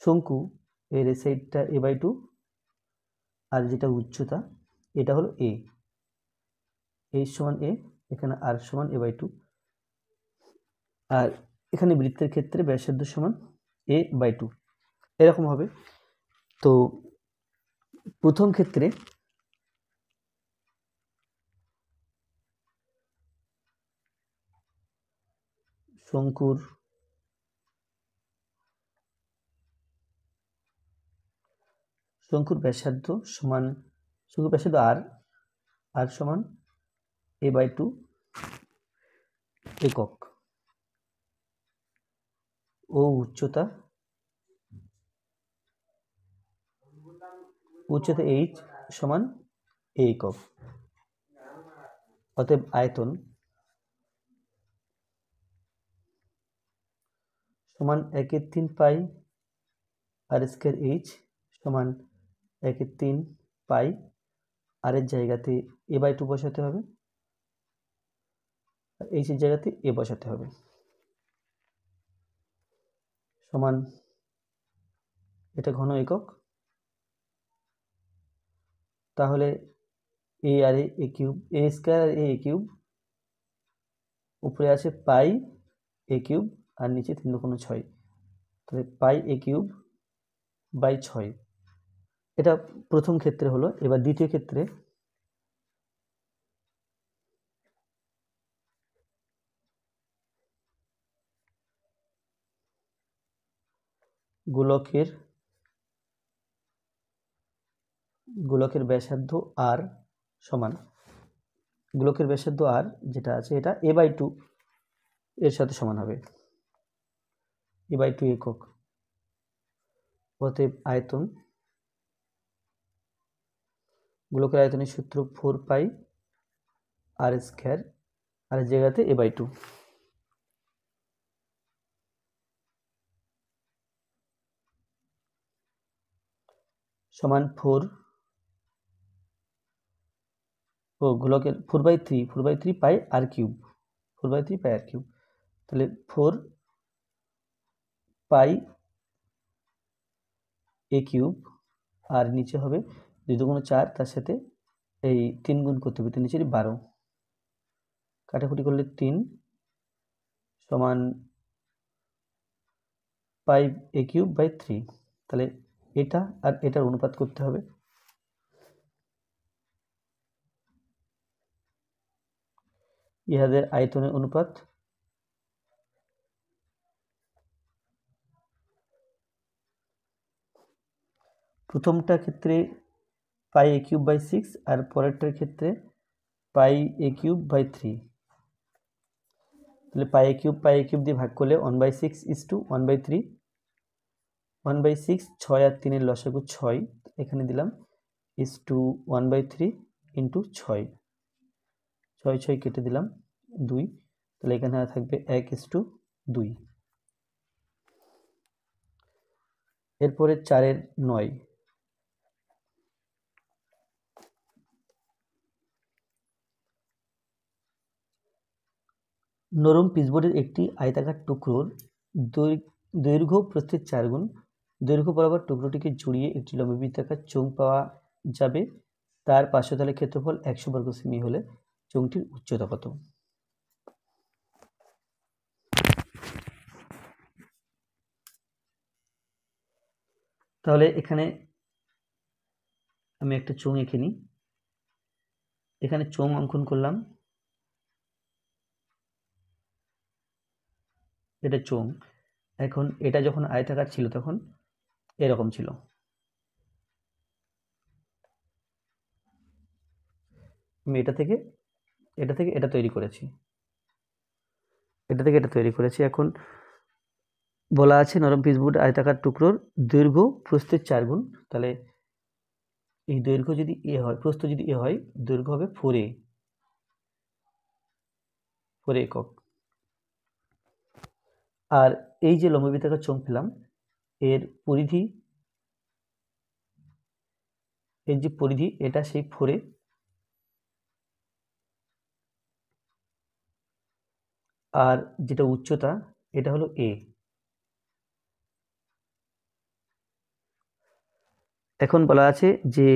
শঙ্কু এর এই সাইডটা a/2, আর যেটা উচ্চতা এটা হলো a সমান a, এখানে r সমান a/2। আর এখানে বৃত্তের ক্ষেত্রে ব্যাসার্ধ সমান a/2 এরকম হবে। তো প্রথম ক্ষেত্রে শঙ্কুর ব্যাসার্ধ সমান, শঙ্কুর ব্যাসার্ধ r সমান a/2 একক ও উচ্চতা h সমান a একক। অতএব আয়তন সমান 1/3 পাই r স্কয়ার h সমান 1/3 পাই, আর এর জায়গাতে a/2 বসাতে হবে, h এর জায়গাতে a বসাতে হবে, সমান এটা ঘন একক। তাহলে a আর a কিউব, a স্কয়ার আর a কিউব, উপরে আছে পাই a কিউব আর নিচে 3 দুগুণ 6, তাহলে পাই a কিউব বাই 6। এটা প্রথম ক্ষেত্রে হলো। এবার দ্বিতীয় ক্ষেত্রে গোলকের ব্যাসার্ধ r সমান, গোলকের ব্যাসার্ধ r যেটা আছে এটা a/2 এর সাথে সমান হবে। E/2 একক। অতএব আয়তন, গোলকের আয়তনের সূত্র 4πr², আর জায়গাতে A/2। সমান 4 গোলকের 4/3 পাই আর কিউব, 4/3 পাই আর কিউব। তাহলে 4 পাই এ কিউব, আর নিচে হবে 2 × 4, তার সাথে এই 3 গুণ করতে হবে, 3 × 4 = 12, কাটাকুটি করলে 3 সমান পাই এ কিউব বাই 3। তাহলে এটা আর এটার অনুপাত করতে হবে। ইহাদের আয়তনের অনুপাত প্রথমটার ক্ষেত্রে পাই এ কিউব বাই 6, আর পরেরটার ক্ষেত্রে পাই এ কিউব বাই 3। তাহলে পাই এ কিউব দিয়ে ভাগ করলে 1/6 = 1/3, 1/6, 6 আর 3 এর লসাগু 6, এখানে দিলাম = 1/3 × 6, 6 6 কেটে দিলাম 2, তাহলে এখানে থাকবে 1:2। এরপরে 4 এর 9, নরম পিচবোর্ডের একটি আয়তাকার টুকরোর দৈর্ঘ্য প্রস্থের 4 গুণ, দৈর্ঘ্য বরাবর টুকরোটিকে জড়িয়ে একটি লম্ববৃত্তাকার চোঙ পাওয়া যাবে। তার পার্শ্বতলের ক্ষেত্রফল 100 বর্গ সেমি হলে চোঙটির উচ্চতা কত? তাহলে এখানে আমি একটা চোঙ এঁকে নিই। এখানে চোঙ অঙ্কন করলাম, এটা চোঙ। এখন এটা যখন আয়তাকার ছিল তখন এরকম ছিল। আমি এটা থেকে এটা তৈরি করেছি, এখন বলা আছে নরম পিচবোর্ড আয়তাকার টুকরোর দৈর্ঘ্য প্রস্থের 4 গুণ। তাহলে এই দৈর্ঘ্য যদি এ হয়, প্রস্থ যদি এ হয়, দৈর্ঘ্য হবে 4a, 4 একক। আর এই যে লম্ববৃত্তাকার চোঙ পেলাম, এর পরিধি, এটা সেই 4a, আর যেটা উচ্চতা এটা হলো a। এখন বলা আছে যে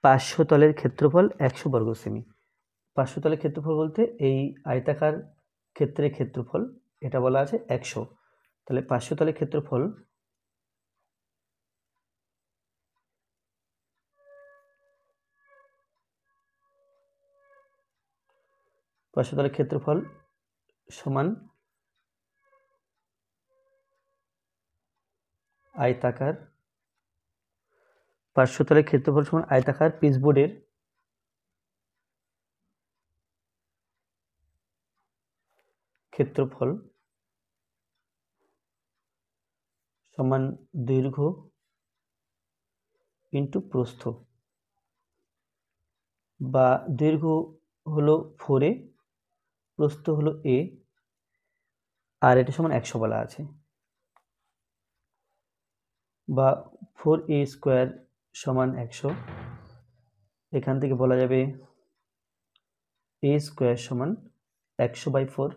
পার্শ্বতলের ক্ষেত্রফল 100 বর্গ সেমি। পার্শ্বতলের ক্ষেত্রফল বলতে এই আয়তাকার ক্ষেত্রের ক্ষেত্রফল, এটা বলা আছে 100। তাহলে পার্শ্বতলের ক্ষেত্রফল সমান আয়তাকার, পার্শ্বতলের ক্ষেত্রফল সমান আয়তাকার পিচবোর্ডের ক্ষেত্রফল সমান দৈর্ঘ্য ইন্টু প্রস্থ, বা দৈর্ঘ্য হলো 4a, প্রস্থ হলো a, আর এটা সমান 100 বলা আছে, বা 4a² সমান 100। এখান থেকে বলা যাবে a² সমান 100/4,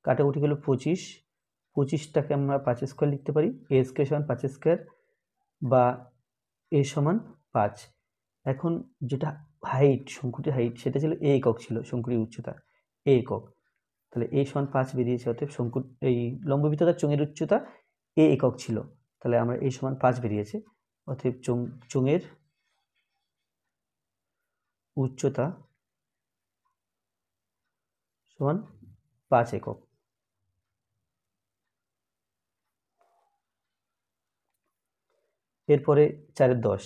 কাটাকুটি হলো 25, 25টাকে আমরা 5² লিখতে পারি, a² সমান 5², বা a সমান 5। এখন যেটা হাইট, শঙ্কুটির হাইট, সেটা ছিল a একক, ছিল শঙ্কুটির উচ্চতা a একক। তাহলে a সমান 5 বেরিয়েছে, অতএব এই লম্ববৃত্তাকার চোঙের উচ্চতা a একক ছিল, তাহলে আমরা a সমান 5 বেরিয়েছে, অতএব চোঙের উচ্চতা সমান 5 একক। এরপরে 4 এর 10,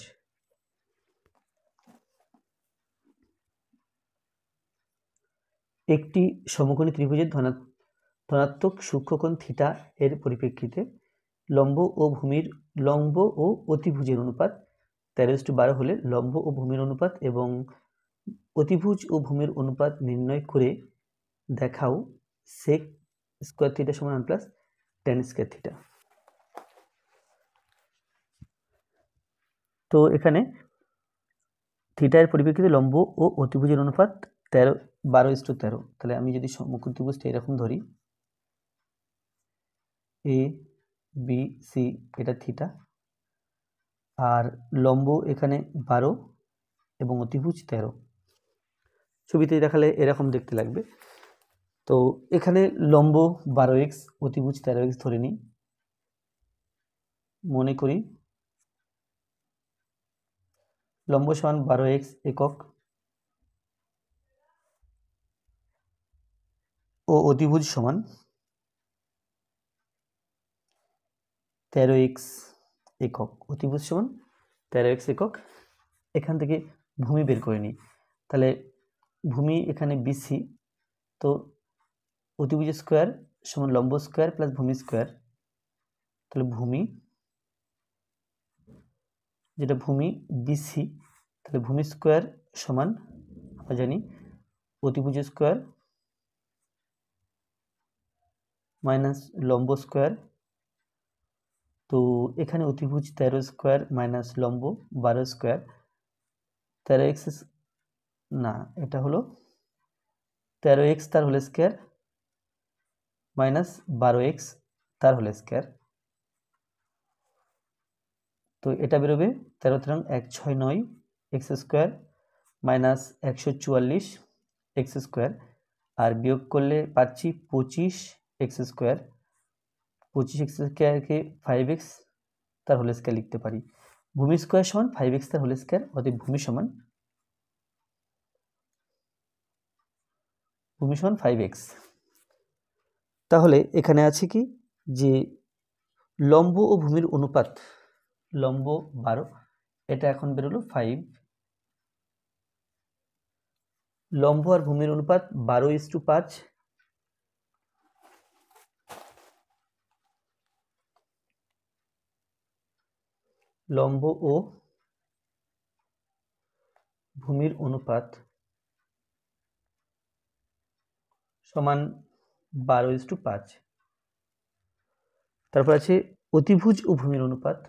একটি সমকোণী ত্রিভুজের ধনাত্মক সূক্ষ্মকোণ থিটা এর পরিপ্রেক্ষিতে লম্ব ও অতিভুজের অনুপাত 13:12 হলে লম্ব ও ভূমির অনুপাত এবং অতিভুজ ও ভূমির অনুপাত নির্ণয় করে দেখাও sec স্কয়ার থিটা সমান 1 প্লাস tan স্কয়ার থিটা। তো এখানে থিটা এর পরিপ্রেক্ষিতে লম্ব ও অতিভুজের অনুপাত 12:13। তাহলে আমি যদি সমকোণত্রিভুজটা এরকম ধরি, এ বি সি এটা থিটা, আর লম্ব এখানে 12 এবং অতিভুজ 13। ছবিতে দেখালে এরকম দেখতে লাগবে। তো এখানে লম্ব 12x, অতিভুজ 13x ধরে নিই। মনে করি লম্ব সমান 12x একক ও অতিভুজ সমান 13x একক। অতিভুজ সমান 13x একক। এখান থেকে ভূমি বের করে নিই। তাহলে ভূমি এখানে বিসি, তো অতিভুজ স্কয়ার সমান লম্ব স্কয়ার প্লাস ভূমি স্কয়ার। তাহলে ভূমি, যেটা ভূমি বিসি, তাহলে ভূমি স্কয়ার সমান আমরা জানি অতিভুজ স্কয়ার মাইনাস লম্ব স্কয়ার। তো এখানে অতিভুজ 13 স্কয়ার মাইনাস লম্ব 12 স্কয়ার। 13x না, এটা হলো 13x তার হোল স্কয়ার মাইনাস 12x তার হোল স্কয়ার। তো এটা বেরোবে 13 169 x square minus 144 x square, আর বিয়োগ করলে পাচ্ছি 25 এক্স স্কোয়ার। 25 এক্স স্কোয়ারকে 5x তার হোল স্কোয়ার লিখতে পারি। ভূমি স্কোয়ার সমান 5x তার হোল স্কোয়ার, অতএব ভূমি সমান 5x। তাহলে এখানে আছে কি যে লম্ব ও ভূমির অনুপাত, লম্ব 12, এটা এখন বেরোলো 5। লম্ব আর ভূমির অনুপাত 12:5। লম্ব ও ভূমির অনুপাত সমান 12:5। তারপর আছে অতিভুজ ও ভূমির অনুপাত।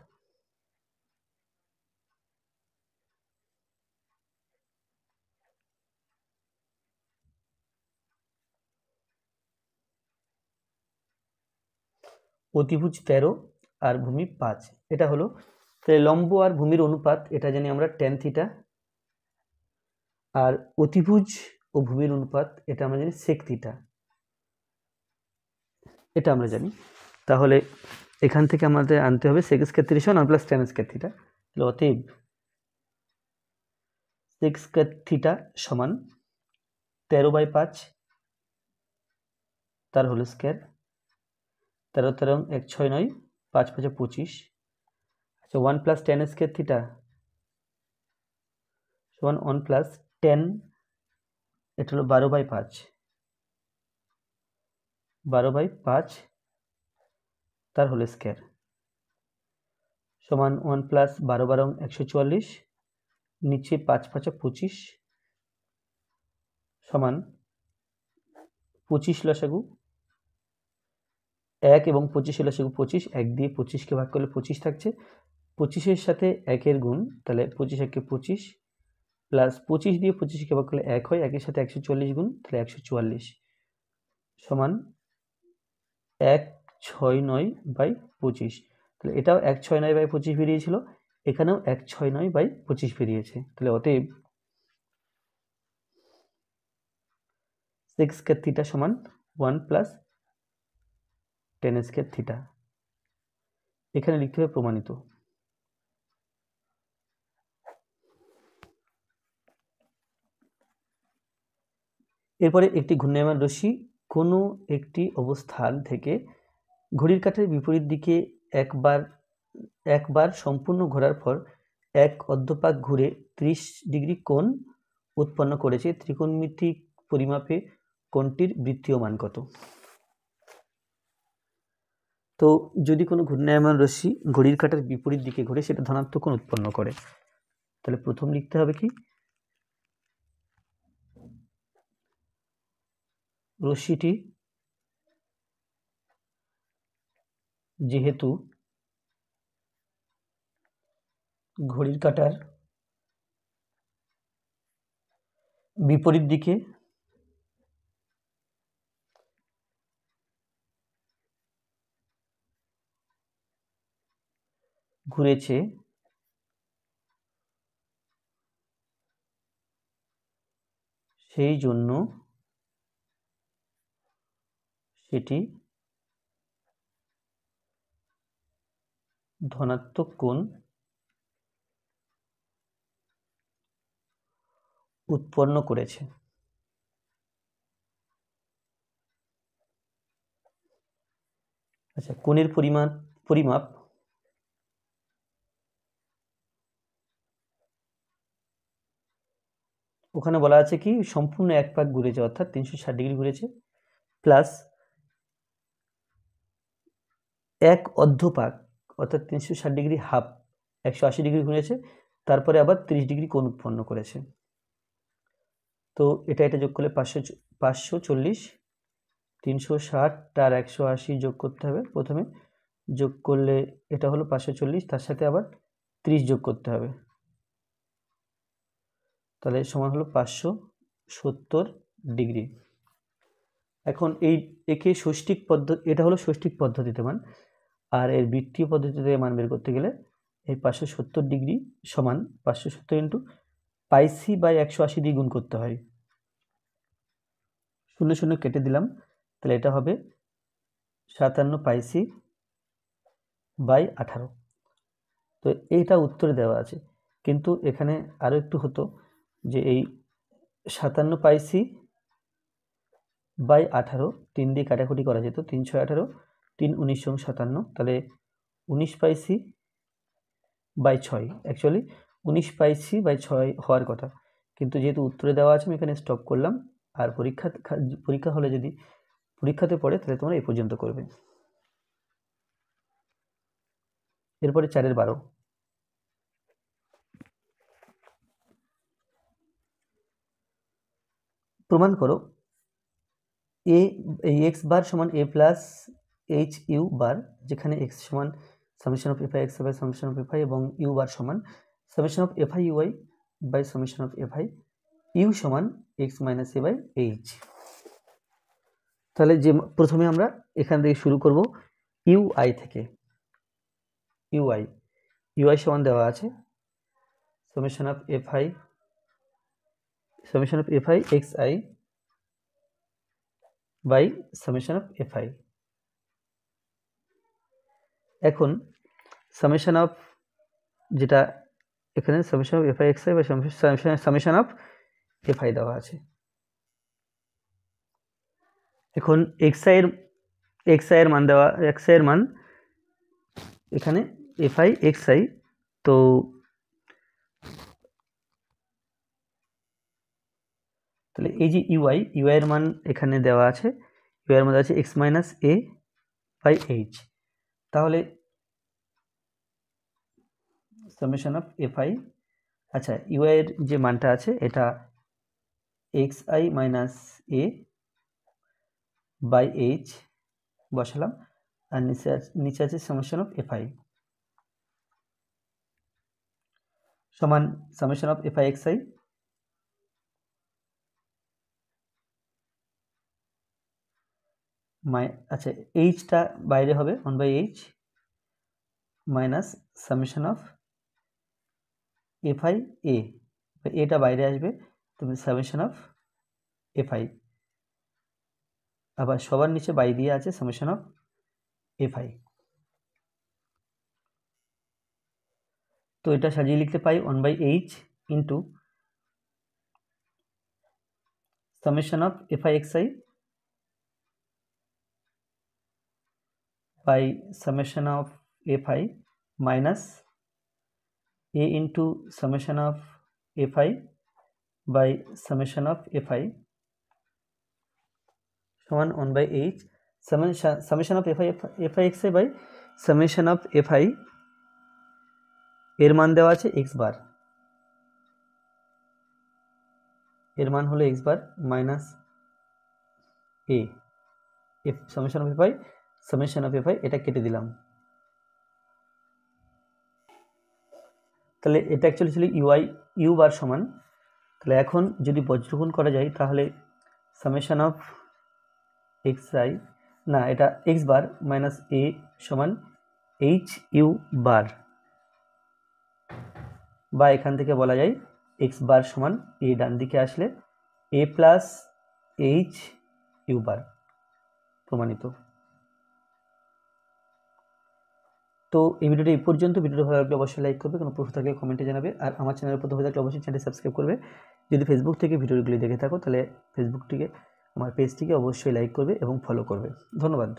অতিভুজ 13 আর ভূমি 5, এটা হলো তাহলে লম্ব আর ভূমির অনুপাত, এটা জানি আমরা tan থিটা, আর অতিভুজ ও ভূমির অনুপাত এটা আমরা জানি sec থিটা, এটা আমরা জানি। তাহলে এখান থেকে আমাদের আনতে হবে sec স্কয়ার থিটা সমান 1 প্লাস tan স্কয়ার থিটা। তাহলে অতএব sec স্কয়ার থিটা সমান 13/5 তার হোল স্কয়ার। 13 169 5 5 25। আচ্ছা 1 প্লাস tan স্কয়ার থিটা সমান 1 প্লাস tan, এটা হলো 12/5, 12/5 তার হোল স্কয়ার সমান 1 প্লাস 12 12 144, নিচে 5 5 25 সমান 25 লসাগু 1 এবং 25 লসাগু 25, 1 দিয়ে 25কে ভাগ করলে 25 থাকছে, 25-এর সাথে 1-এর গুণ, তাহলে 25 1 25 প্লাস 25 দিয়ে 25কে ভাগ করলে 1 হয়, 1-এর সাথে 144 গুণ, তাহলে 144 সমান 169/25। তাহলে এটাও 169/25 বেরিয়েছিল, এখানেও 169/25 বেরিয়েছে। তাহলে অতএব sec স্কয়ার থিটা সমান 1 প্লাস tan স্কয়ার থিটা। এখানে লিখতে হবে প্রমাণিত। এরপরে একটি ঘূর্ণায়মান রশ্মি কোনো একটি অবস্থান থেকে ঘড়ির কাঁটার বিপরীত দিকে একবার সম্পূর্ণ ঘোরার পর এক অর্ধপাক ঘুরে 30 ডিগ্রি কোণ উৎপন্ন করেছে। ত্রিকোণমিতিক পরিমাপে কোণটির বৃত্তীয় মান কত? তো যদি কোনো ঘূর্ণায়মান রশ্মি ঘড়ির কাঁটার বিপরীত দিকে ঘুরে সেটা ধনাত্মক কোণ উৎপন্ন করে। তাহলে প্রথম লিখতে হবে কি, রশ্মিটি যেহেতু ঘড়ির কাঁটার বিপরীত দিকে ঘুরেছে সেই জন্য সেটি ধনাত্মক কোণ উৎপন্ন করেছে। আচ্ছা, কোণের পরিমাপ ওখানে বলা আছে কি সম্পূর্ণ এক পাক ঘুরেছে, অর্থাৎ 360 ডিগ্রি ঘুরেছে, প্লাস এক অর্ধ পাক অর্থাৎ 360 ডিগ্রি হাফ 180 ডিগ্রি ঘুরেছে, তারপরে আবার 30 ডিগ্রি কোণ উৎপন্ন করেছে। তো এটা যোগ করলে 540, 360 আর 180 যোগ করতে হবে। প্রথমে যোগ করলে এটা হলো 540, তার সাথে আবার 30 যোগ করতে হবে, তাহলে সমান হলো 570 ডিগ্রি। এখন একে ষষ্ঠিক পদ্ধতি, এটা হলো ষষ্ঠিক পদ্ধতিতে মান, আর এর বৃত্তীয় পদ্ধতিতে মান বের করতে গেলে এই 570 ডিগ্রি সমান 570 ইন্টু পাইসি বাই 180 দিয়ে গুণ করতে হয়। 0 0 কেটে দিলাম, তাহলে এটা হবে 57 পাইসি বাই 18। তো এইটা উত্তরে দেওয়া আছে, কিন্তু এখানে আরও একটু হতো যে এই 57 পাইসি বাই 18 3 দিয়ে কাটাকুটি করা যেত, 3 6 18, 3 19 57, তাহলে 19 পাইসি বাই 6, অ্যাকচুয়ালি 19 পাইসি বাই 6 হওয়ার কথা, কিন্তু যেহেতু উত্তরে দেওয়া আছে আমি এখানে স্টপ করলাম। আর পরীক্ষা হলে যদি পরীক্ষাতে পড়ে তাহলে তোমরা এই পর্যন্ত করবে। এরপরে 4 12, প্রমাণ করো এক্স বার সমান a plus h u bar, যেখানে এক্স সমান summation of f i x by summation of f i এবং ইউ বার সমান summation of f i u i by summation of f i u সমান x minus a by h. তাহলে যে প্রথমে আমরা এখান থেকে শুরু করব ইউ আই থেকে। ইউ আই সমান দেওয়া আছে summation of f i x i by summation of f I. এখন সামেশন অফ যেটা এখানে summation of f i x I বা সামেশন অফ এফ আই দেওয়া আছে। এখন এক্স আই এর মান দেওয়া, এক্স আই এর মান এখানে এফ আই এক্স আই, তো তাহলে এই যে ইউআই এর মান এখানে দেওয়া আছে, ইউ এর মধ্যে আছে x minus a by h, তাহলে সামেশন অফ এফ আই, আচ্ছা ইউ এর যে মানটা আছে এটা x i minus a by h বসালাম, আর নিচে আছে সামেশন অফ এফ আই সমান summation of f i x i আচ্ছা এইচটা বাইরে হবে 1/h minus summation of f i এটা বাইরে আসবে, তুমি সামেশন অফ এফ আই, আবার সবার নিচে বাই দিয়ে আছে সামেশন অফ এফ আই। তো এটা সাজিয়ে লিখতে পাই 1/h into summation of f i x i by summation of f i minus a into summation of fi by summation of fi সমান 1/h summation of f i x i by summation of f i এর মান দেওয়া আছে এক্স বার, এর মান হলো x bar minus a f summation of f i এটা কেটে দিলাম, তাহলে এটা অ্যাকচুয়ালি ছিল ইউ বার সমান, তাহলে এখন যদি বজ্রগুণ করা যায় তাহলে সামেশন অফ এক্স আই না এটা এক্স বার মাইনাস এ সমান এইচ ইউ বার, বা এখান থেকে বলা যায় এক্স বার সমান এ ডান দিকে আসলে এ প্লাস এইচ ইউ বার, প্রমাণিত। তো এই ভিডিওটা এই পর্যন্ত। ভিডিওটা ভালো লাগলে অবশ্যই লাইক করবে, কোনো প্রশ্ন থাকলে কমেন্টে জানাবে, আর আমার চ্যানেলের প্রথম হয়ে থাকলে অবশ্যই চ্যানেলটি সাবস্ক্রাইব করবে। যদি ফেসবুক থেকে ভিডিওগুলি দেখে থাকো তাহলে ফেসবুকটিকে আমার পেজটিকে অবশ্যই লাইক করবে এবং ফলো করবে। ধন্যবাদ।